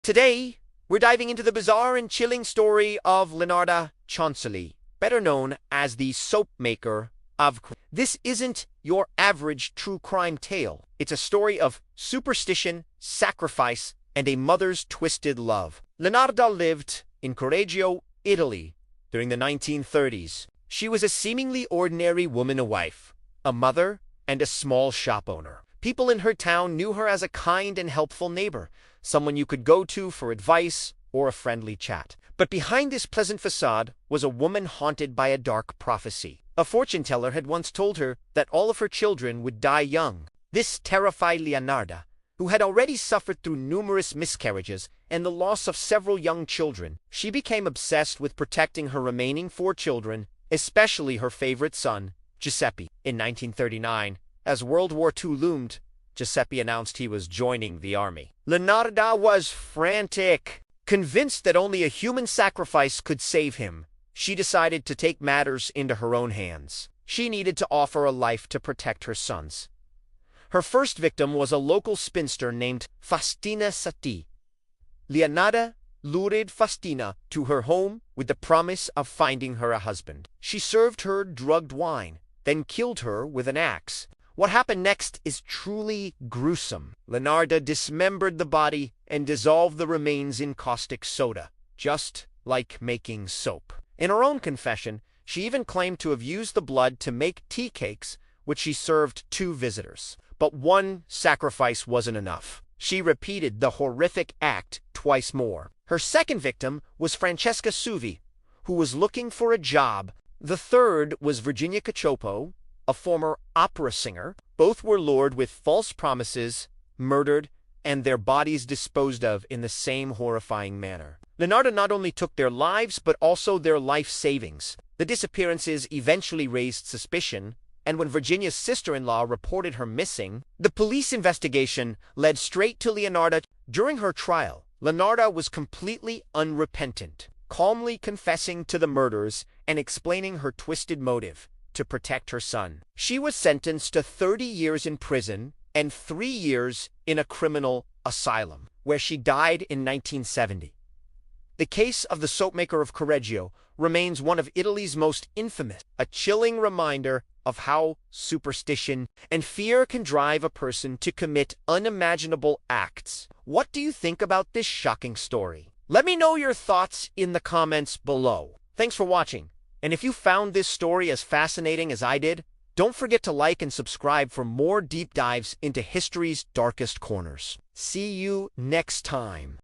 Today, we're diving into the bizarre and chilling story of Leonarda Chauncely, better known as the soap maker of Correggio. This isn't your average true crime tale. It's a story of superstition, sacrifice, and a mother's twisted love. Leonarda lived in Correggio, Italy, during the 1930s. She was a seemingly ordinary woman, a wife, a mother, and a small shop owner. People in her town knew her as a kind and helpful neighbor, someone you could go to for advice or a friendly chat. But behind this pleasant facade was a woman haunted by a dark prophecy. A fortune teller had once told her that all of her children would die young. This terrified Leonarda, who had already suffered through numerous miscarriages and the loss of several young children. She became obsessed with protecting her remaining 4 children, especially her favorite son, Giuseppe. In 1939, as World War II loomed, Giuseppe announced he was joining the army. Leonarda was frantic. Convinced that only a human sacrifice could save him, she decided to take matters into her own hands. She needed to offer a life to protect her sons. Her first victim was a local spinster named Faustina Sati. Leonarda lured Faustina to her home with the promise of finding her a husband. She served her drugged wine, then killed her with an axe. What happened next is truly gruesome. Leonarda dismembered the body and dissolved the remains in caustic soda, just like making soap. In her own confession, she even claimed to have used the blood to make tea cakes, which she served 2 visitors. But one sacrifice wasn't enough. She repeated the horrific act twice more. Her second victim was Francesca Suvi, who was looking for a job. The third was Virginia Cacioppo, a former opera singer. Both were lured with false promises, murdered, and their bodies disposed of in the same horrifying manner. Leonarda not only took their lives, but also their life savings. The disappearances eventually raised suspicion, and when Virginia's sister-in-law reported her missing, the police investigation led straight to Leonarda. During her trial, Leonarda was completely unrepentant, calmly confessing to the murders and explaining her twisted motive: to protect her son. She was sentenced to 30 years in prison and 3 years in a criminal asylum, where she died in 1970. The case of the soapmaker of Correggio remains one of Italy's most infamous, a chilling reminder of how superstition and fear can drive a person to commit unimaginable acts. What do you think about this shocking story? Let me know your thoughts in the comments below. Thanks for watching. And if you found this story as fascinating as I did, don't forget to like and subscribe for more deep dives into history's darkest corners. See you next time.